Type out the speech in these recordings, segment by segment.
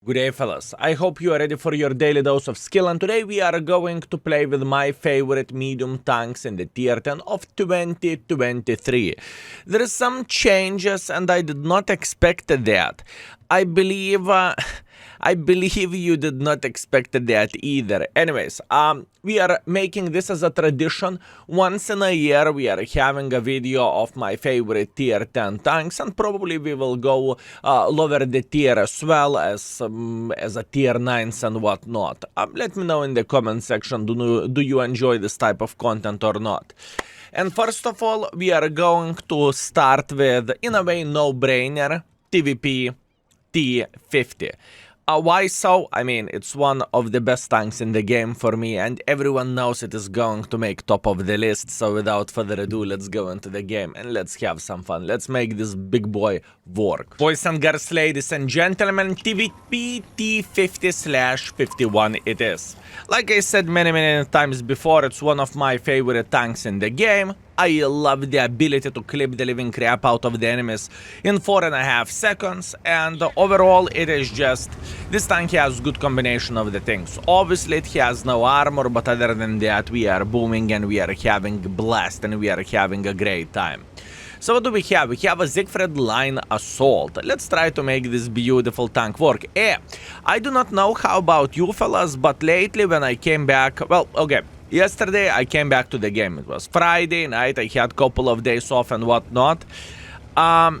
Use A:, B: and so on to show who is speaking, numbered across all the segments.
A: Good day, fellas. I hope you are ready for your daily dose of skill, and today we are going to play with my favorite medium tanks in the tier 10 of 2023. There is some changes, and I did not expect that. I believe you did not expect that either. Anyways, we are making this as a tradition. Once in a year, we are having a video of my favorite tier 10 tanks, and probably we will go lower the tier as well as a tier 9s and whatnot. Let me know in the comment section, do you enjoy this type of content or not? And first of all, we are going to start with, in a way, no-brainer, TVP T50. Why so? I mean, it's one of the best tanks in the game for me, and everyone knows it is going to make top of the list. So without further ado, let's go into the game and let's have some fun. Let's make this big boy work. Boys and girls, ladies and gentlemen, TVP T50/51 it is. Like I said many times before, it's one of my favorite tanks in the game. I love the ability to clip the living crap out of the enemies in 4.5 seconds, and overall it is just, this tank has good combination of the things. Obviously it has no armor, but other than that we are booming and we are having blast and we are having a great time. So what do we have? We have a Siegfried Line Assault. Let's try to make this beautiful tank work. I do not know how about you fellas, but lately when I came back, well, okay, yesterday I came back to the game. It was Friday night, I had a couple of days off and whatnot. I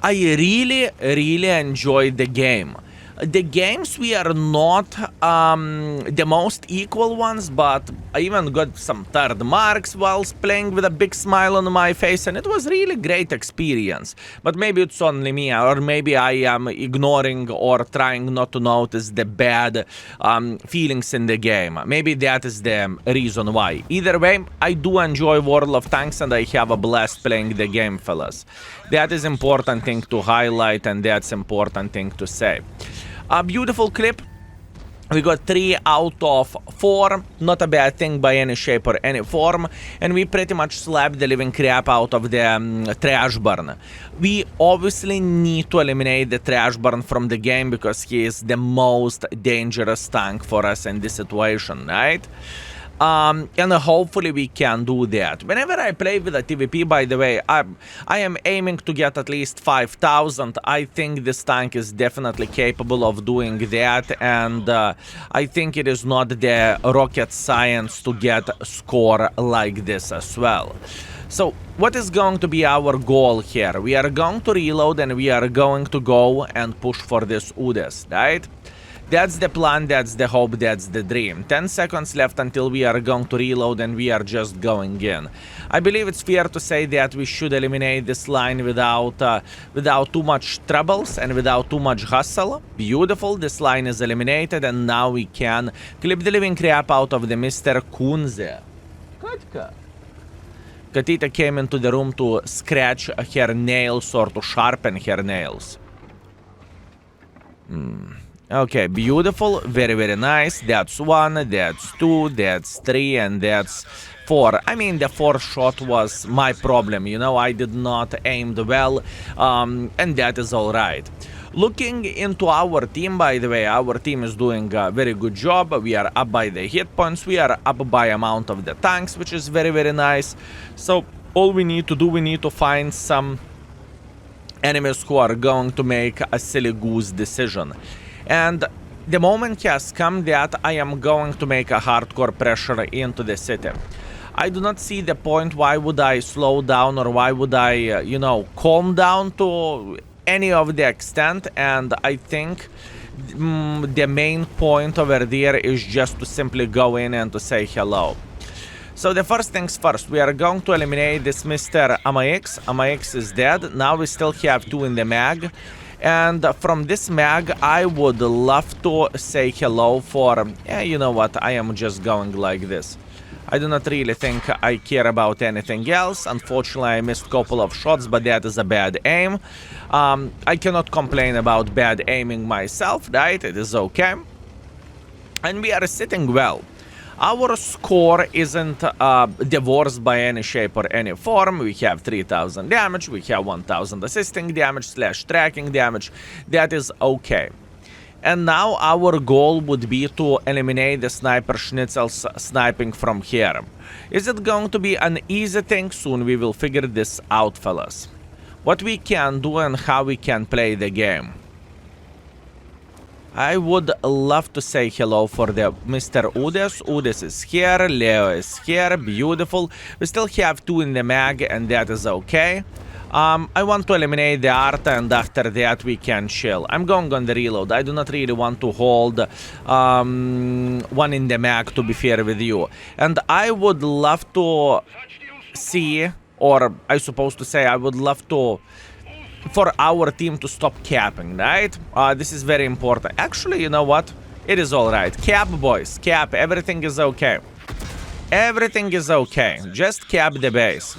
A: really enjoyed the game. The games we are not the most equal ones, but I even got some third marks whilst playing with a big smile on my face, and it was really great experience. But maybe it's only me, or maybe I am ignoring or trying not to notice the bad feelings in the game. Maybe that is the reason why. Either way, I do enjoy World of Tanks and I have a blast playing the game, fellas. That is important thing to highlight, and that's important thing to say. A beautiful clip. We got 3 out of 4, not a bad thing by any shape or any form, and we pretty much slapped the living crap out of the trash burn. We obviously need to eliminate the trash burn from the game because he is the most dangerous tank for us in this situation, right? And hopefully we can do that. Whenever I play with a TVP, by the way, I am aiming to get at least 5,000. I think this tank is definitely capable of doing that, and I think it is not the rocket science to get a score like this as well. So what is going to be our goal here? We are going to reload and we are going to go and push for this Udes, right? That's the plan, that's the hope, that's the dream. 10 seconds left until we are going to reload and we are just going in. I believe it's fair to say that we should eliminate this line without too much troubles and without too much hustle. Beautiful, this line is eliminated and now we can clip the living crap out of the Mr. Kunze. Katka. Katita came into the room to scratch her nails or to sharpen her nails. Okay, beautiful, very nice. That's 1, that's 2, that's 3, and that's 4. I mean, the 4th shot was my problem, you know, I did not aim well, and that is alright. Looking into our team, by the way, our team is doing a very good job. We are up by the hit points, we are up by amount of the tanks, which is very nice. So, all we need to do, we need to find some enemies who are going to make a silly goose decision. And the moment has come that I am going to make a hardcore pressure into the city. I do not see the point why would I slow down or why would I, you know, calm down to any of the extent, and I think the main point over there is just to simply go in and to say hello. So the first things first, we are going to eliminate this Mr. Amax. Amax is dead, now we still have 2 in the mag. And from this mag, I would love to say hello for, you know what, I am just going like this. I do not really think I care about anything else. Unfortunately, I missed a couple of shots, but that is a bad aim. I cannot complain about bad aiming myself, right? It is okay. And we are sitting well. Our score isn't the worst by any shape or any form. We have 3000 damage, we have 1000 assisting damage / tracking damage. That is okay. And now our goal would be to eliminate the sniper schnitzels sniping from here. Is it going to be an easy thing? Soon we will figure this out, fellas. What we can do and how we can play the game. I would love to say hello for the Mr. Udes. Udes is here, Leo is here, beautiful. We still have 2 in the mag and that is okay. I want to eliminate the Arta and after that we can chill. I'm going on the reload. I do not really want to hold 1 in the mag, to be fair with you. And I would love to see, or I suppose to say I would love to, for our team to stop capping, right? This is very important. Actually, you know what? It is alright. Cap, boys. Cap. Everything is okay. Everything is okay. Just cap the base.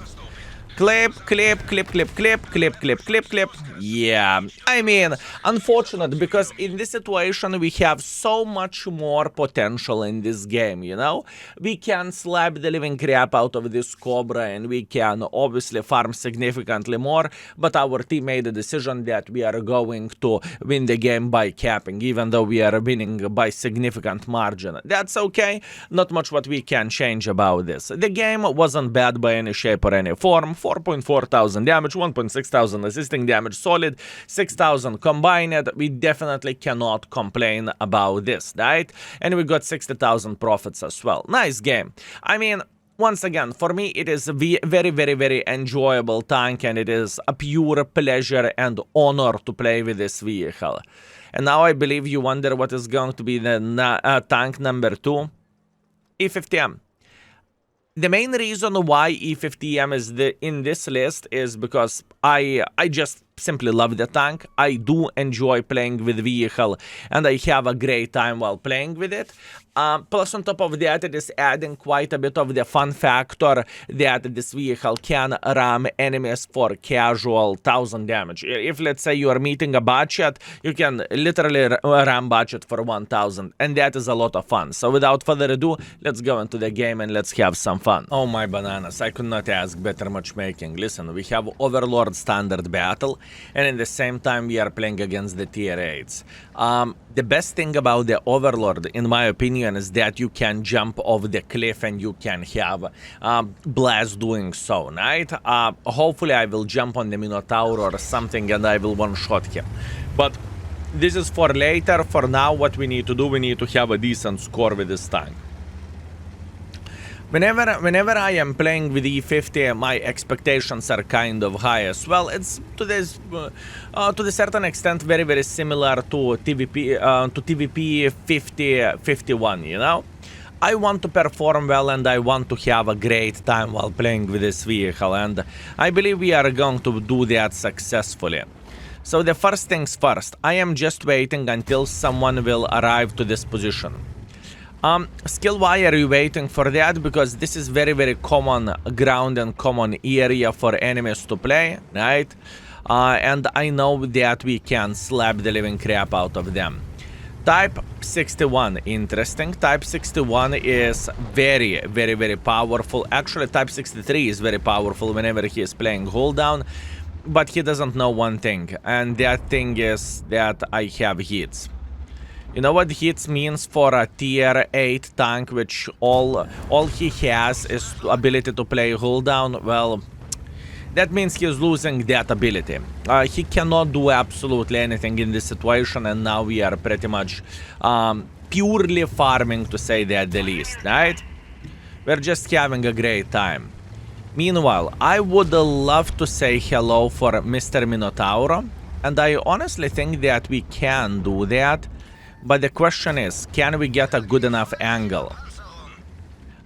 A: Clip, clip, clip, clip, clip, clip, clip, clip, clip. Yeah, I mean, unfortunate, because in this situation we have so much more potential in this game, you know? We can slap the living crap out of this Cobra and we can obviously farm significantly more, but our team made a decision that we are going to win the game by capping, even though we are winning by significant margin. That's okay, not much what we can change about this. The game wasn't bad by any shape or any form. 4.4 thousand damage, 1.6 thousand assisting damage, solid, 6,000 combined. We definitely cannot complain about this, right? And we got 60,000 profits as well. Nice game. I mean, once again, for me, it is a very, very, very enjoyable tank, and it is a pure pleasure and honor to play with this vehicle. And now I believe you wonder what is going to be the tank number 2, E50M. The main reason why E50M is in this list is because I just simply love the tank. I do enjoy playing with the vehicle and I have a great time while playing with it. Plus on top of that, it is adding quite a bit of the fun factor that this vehicle can ram enemies for casual 1000 damage. If let's say you are meeting a budget, you can literally ram budget for 1000, and that is a lot of fun. So without further ado, let's go into the game and let's have some fun. Oh my bananas, I could not ask better matchmaking. Listen, we have Overlord standard battle, and in the same time we are playing against the tier 8s. The best thing about the Overlord, in my opinion, is that you can jump off the cliff and you can have blast doing so, right? Hopefully I will jump on the Minotaur or something and I will one-shot him. But this is for later. For now, what we need to do, we need to have a decent score with this tank. Whenever I am playing with E50, my expectations are kind of high as well. It's to the certain extent very, very similar to TVP 51, you know? I want to perform well and I want to have a great time while playing with this vehicle, and I believe we are going to do that successfully. So the first things first, I am just waiting until someone will arrive to this position. Skill, why are you waiting for that? Because this is very, very common ground and common area for enemies to play, right? And I know that we can slap the living crap out of them. Type 61, interesting. Type 61 is very, very, very powerful. Actually, Type 63 is very powerful whenever he is playing hold down. But he doesn't know one thing, and that thing is that I have hits. You know what hits means for a tier 8 tank, which all he has is ability to play hold down? Well, that means he's losing that ability. He cannot do absolutely anything in this situation, and now we are pretty much purely farming, to say that the least, right? We're just having a great time. Meanwhile, I would love to say hello for Mr. Minotauro, and I honestly think that we can do that. But the question is, can we get a good enough angle?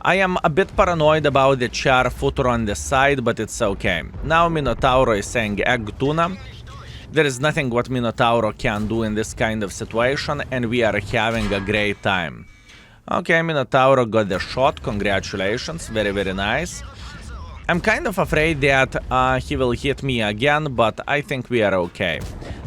A: I am a bit paranoid about the char footer on the side, but it's okay. Now Minotauro is saying egg tuna. There is nothing what Minotauro can do in this kind of situation, and we are having a great time. Okay, Minotauro got the shot, congratulations, very, very nice. I'm kind of afraid that he will hit me again, but I think we are okay.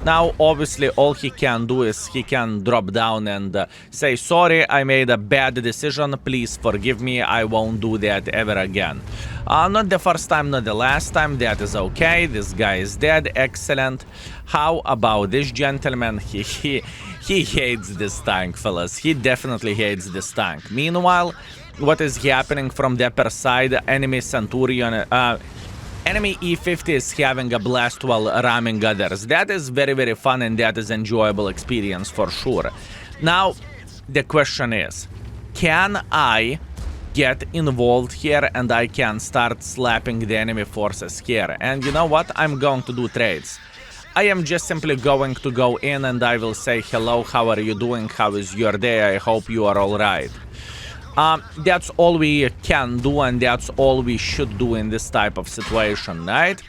A: Now, obviously, all he can do is he can drop down and say, sorry, I made a bad decision, please forgive me, I won't do that ever again. Not the first time, not the last time, that is okay, this guy is dead, excellent. How about this gentleman? He He hates this tank, fellas. He definitely hates this tank. Meanwhile, what is happening from the upper side? Enemy Centurion, enemy E50 is having a blast while ramming others. That is very, very fun, and that is enjoyable experience for sure. Now, the question is, can I get involved here and I can start slapping the enemy forces here? And you know what? I'm going to do trades. I am just simply going to go in and I will say, hello, how are you doing? How is your day? I hope you are all right. That's all we can do, and that's all we should do in this type of situation, right?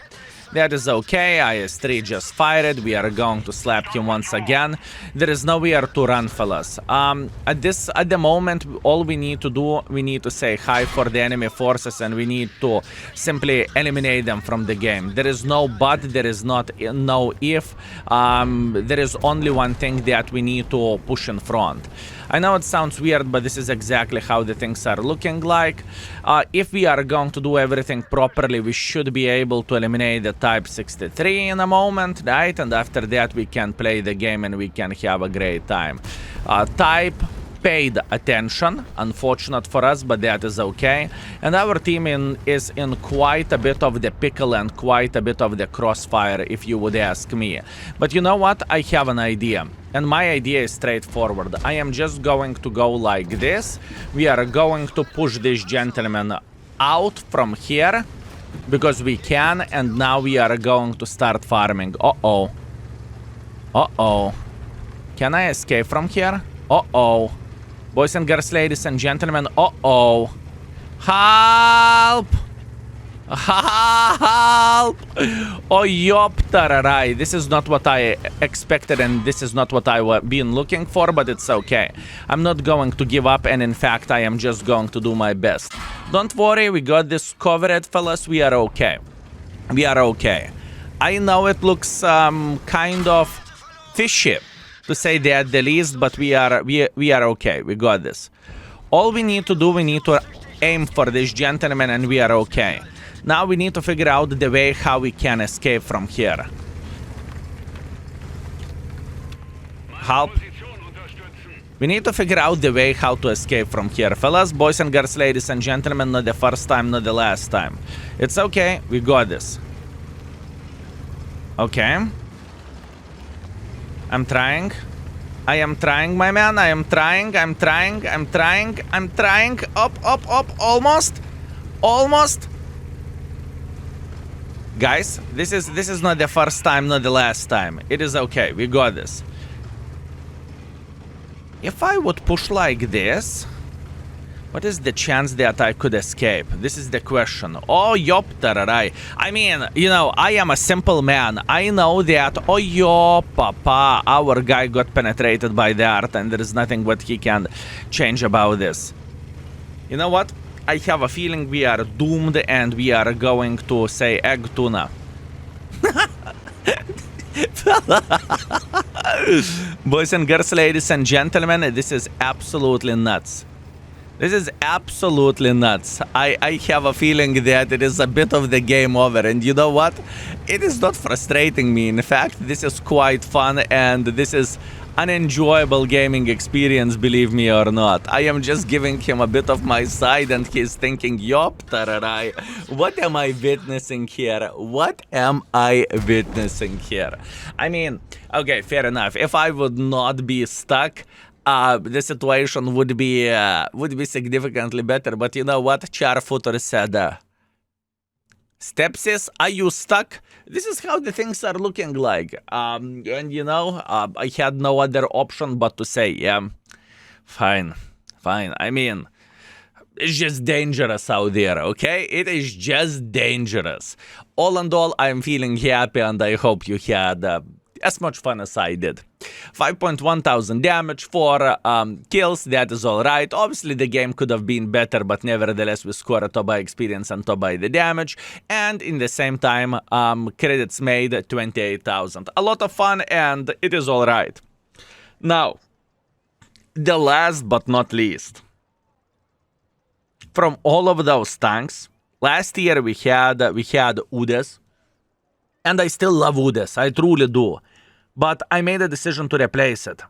A: That is okay. IS-3 just fired. We are going to slap him once again. There is nowhere to run, fellas. At the moment, all we need to do, we need to say hi for the enemy forces, and we need to simply eliminate them from the game. There is no but, there is no if. There is only one thing that we need to push in front. I know it sounds weird, but this is exactly how the things are looking like. If we are going to do everything properly, we should be able to eliminate the Type 63 in a moment, right? And after that, we can play the game and we can have a great time. Type paid attention, unfortunate for us, but that is okay. And our team is in quite a bit of the pickle and quite a bit of the crossfire, if you would ask me. But you know what? I have an idea. And my idea is straightforward. I am just going to go like this. We are going to push this gentleman out from here because we can, and now we are going to start farming. Uh-oh. Uh-oh. Can I escape from here? Uh-oh. Boys and girls, ladies and gentlemen, uh-oh. Help! Help! Oh, yop-tararai. This is not what I expected, and this is not what I been looking for, but it's okay. I'm not going to give up, and in fact, I am just going to do my best. Don't worry, we got this covered, fellas. We are okay. We are okay. I know it looks kind of fishy, to say that the least, but we are okay. We got this. All we need to do, we need to aim for this gentleman, and we are okay. Now we need to figure out the way how we can escape from here. Help. We need to figure out the way how to escape from here. Fellas, boys and girls, ladies and gentlemen, not the first time, not the last time. It's okay, we got this. Okay. I'm trying. I am trying, my man. I am trying. I'm trying. I'm trying. I'm trying. Up, up, up. Almost. Almost. Guys, this is not the first time, not the last time. It is okay. We got this. If I would push like this, what is the chance that I could escape? This is the question. Oh, yop, tararai. I mean, you know, I am a simple man. I know that, oh, yo, papa, our guy got penetrated by the art, and there is nothing what he can change about this. You know what? I have a feeling we are doomed, and we are going to say egg tuna. Boys and girls, ladies and gentlemen, this is absolutely nuts. This is absolutely nuts. I have a feeling that it is a bit of the game over, and you know what? It is not frustrating me. In fact, this is quite fun, and this is an enjoyable gaming experience, believe me or not. I am just giving him a bit of my side, and he's thinking, yop, tararai, what am I witnessing here? What am I witnessing here? I mean, okay, fair enough. If I would not be stuck, the situation would be significantly better. But you know what? Charfooter said, Stepsis, are you stuck? This is how the things are looking like. And you know, I had no other option but to say, yeah, fine. I mean, it's just dangerous out there, okay? It is just dangerous. All in all, I'm feeling happy, and I hope you had as much fun as I did. 5.1 thousand damage, 4 kills, that is alright. Obviously the game could have been better, but nevertheless we score a top by experience and top by the damage. And in the same time, credits made 28,000. A lot of fun, and it is alright. Now, the last but not least. From all of those tanks, last year we had Udes. And I still love Udes, I truly do. But I made a decision to replace it.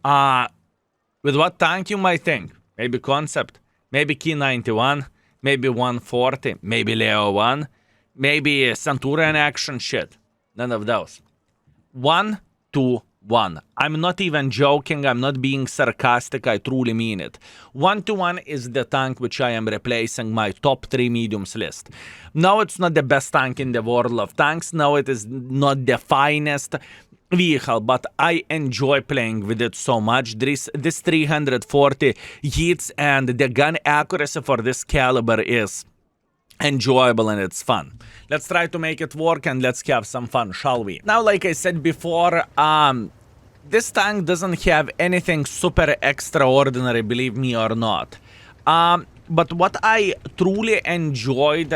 A: With what tank you might think? Maybe Concept, maybe Key 91, maybe 140, maybe Leo 1, maybe Centurion action shit. None of those. 1, 2, 1. I'm not even joking. I'm not being sarcastic. I truly mean it. 1 to 1 is the tank which I am replacing my top 3 mediums list. No, it's not the best tank in the world of tanks. No, it is not the finest vehicle, but I enjoy playing with it so much. This 340 hits and the gun accuracy for this caliber is enjoyable and it's fun. Let's try to make it work and let's have some fun, shall we? Now, like I said before, this tank doesn't have anything super extraordinary, believe me or not. But what I truly enjoyed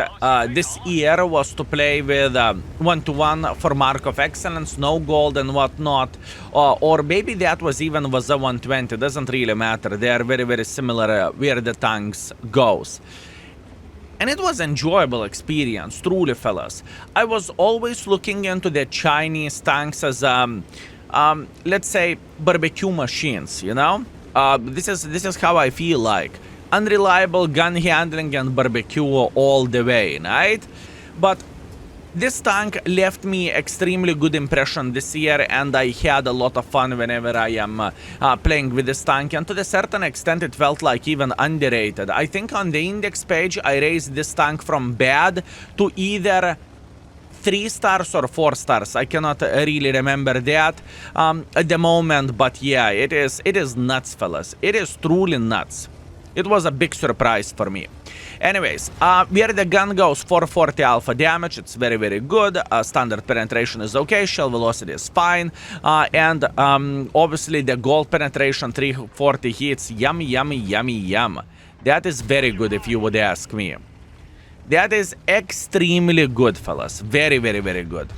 A: this year was to play with 1-to-1 for Mark of Excellence, no gold and whatnot. Or maybe that was a 120, doesn't really matter. They are very, very similar where the tanks goes. And it was enjoyable experience, truly, fellas. I was always looking into the Chinese tanks as, let's say, barbecue machines, you know? This is how I feel like. Unreliable gun handling and barbecue all the way, right? But this tank left me extremely good impression this year, and I had a lot of fun whenever I am playing with this tank, and to a certain extent it felt like even underrated. I think on the index page I raised this tank from bad to either 3 stars or 4 stars. I cannot really remember that at the moment, but yeah, it is nuts, fellas. It is truly nuts. It was a big surprise for me. Anyways, where the gun goes, 440 alpha damage, it's very, very good. Standard penetration is okay, shell velocity is fine. And obviously the gold penetration, 340 hits, yummy, yummy, yummy, yum. That is very good if you would ask me. That is extremely good, fellas. Very, very, very good.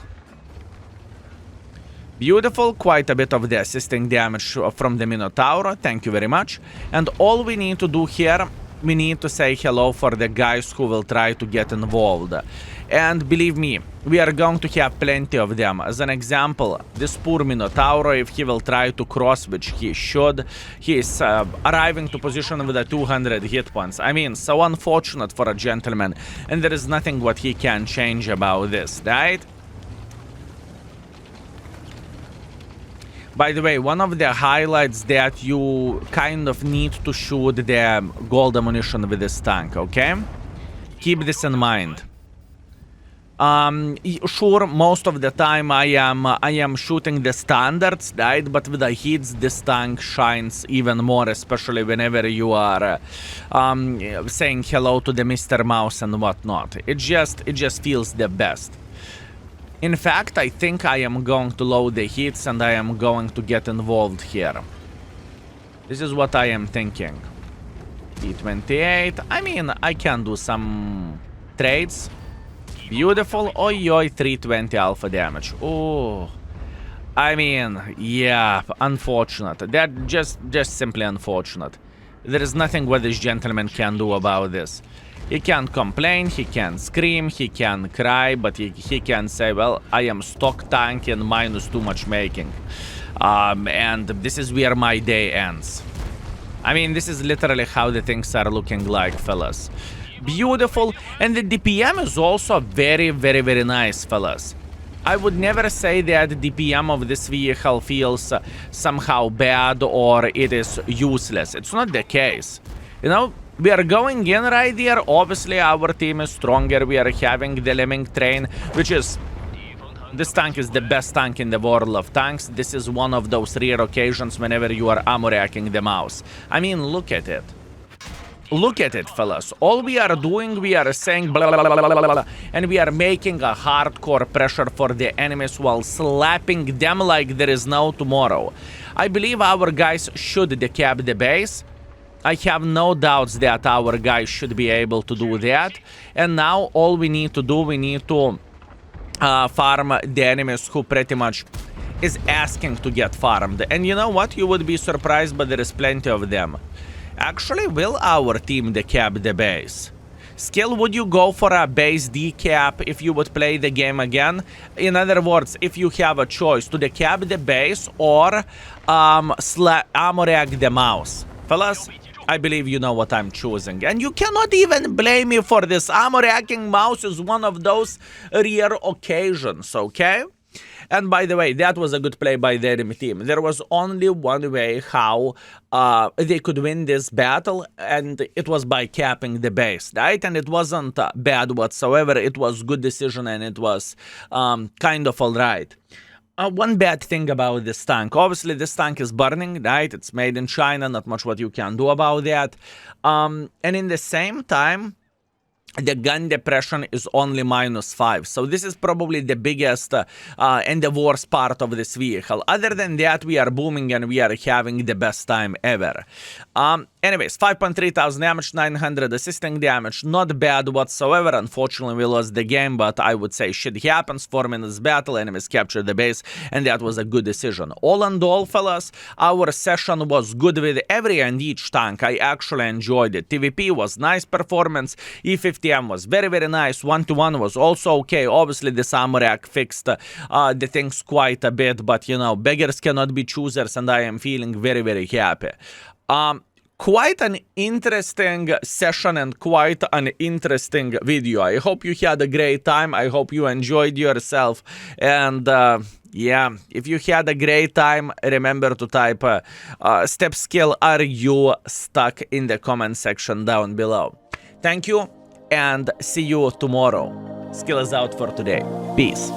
A: Beautiful, quite a bit of the assisting damage from the Minotauro, thank you very much. And all we need to do here, we need to say hello for the guys who will try to get involved. And believe me, we are going to have plenty of them. As an example, this poor Minotauro, if he will try to cross, which he should, he is arriving to position with a 200 hit points. I mean, so unfortunate for a gentleman, and there is nothing what he can change about this, right? By the way, one of the highlights that you kind of need to shoot the gold ammunition with this tank, okay? Keep this in mind. Sure, most of the time I am shooting the standards, right? But with the hits, this tank shines even more, especially whenever you are saying hello to the Mr. Mouse and whatnot. It just feels the best. In fact, I think I am going to load the hits and I am going to get involved here. This is what I am thinking. T28. I mean, I can do some trades. Beautiful. Oi, oi, 320 alpha damage. Oh. I mean, yeah, unfortunate. That just simply unfortunate. There is nothing what this gentleman can do about this. He can't complain, he can scream, he can cry, but he can say, well, I am stock tank and minus too much making. And this is where my day ends. I mean, this is literally how the things are looking like, fellas. Beautiful. And the DPM is also very, very, very nice, fellas. I would never say that the DPM of this vehicle feels somehow bad or it is useless. It's not the case. You know, we are going in right there. Obviously, our team is stronger. We are having the Lemming train, which is... This tank is the best tank in the world of tanks. This is one of those rare occasions whenever you are ammo racking the mouse. I mean, look at it. Look at it, fellas. All we are doing, we are saying blah, blah, blah, blah, blah, blah, and we are making a hardcore pressure for the enemies while slapping them like there is no tomorrow. I believe our guys should decap the base. I have no doubts that our guys should be able to do that. And now all we need to do, we need to farm the enemies who pretty much is asking to get farmed. And you know what? You would be surprised, but there is plenty of them. Actually, will our team decap the base? Skill, would you go for a base decap if you would play the game again? In other words, if you have a choice to decap the base or ammo-react the mouse. Fellas, I believe you know what I'm choosing. And you cannot even blame me for this. Ammo-reacting mouse is one of those rare occasions, okay? And by the way, that was a good play by the enemy team. There was only one way how they could win this battle, and it was by capping the base, right? And it wasn't bad whatsoever. It was good decision, and it was kind of alright. One bad thing about this tank. Obviously, this tank is burning, right? It's made in China, not much what you can do about that. And in the same time, the gun depression is only -5. So this is probably the biggest and the worst part of this vehicle. Other than that, we are booming and we are having the best time ever. Anyways, 5.3 thousand damage, 900 assisting damage. Not bad whatsoever. Unfortunately, we lost the game, but I would say shit happens. 4 minutes battle, enemies capture the base, and that was a good decision. All in all, fellas, our session was good with every and each tank. I actually enjoyed it. TVP was nice performance. E50M was very, very nice. 1-to-1 was also okay. Obviously, the Samurai fixed the things quite a bit, but, you know, beggars cannot be choosers, and I am feeling very, very happy. Quite an interesting session and quite an interesting video. I hope you had a great time. I hope you enjoyed yourself. And yeah, if you had a great time, remember to type step skill are you stuck in the comment section down below. Thank you and see you tomorrow. Skill is out for today. Peace.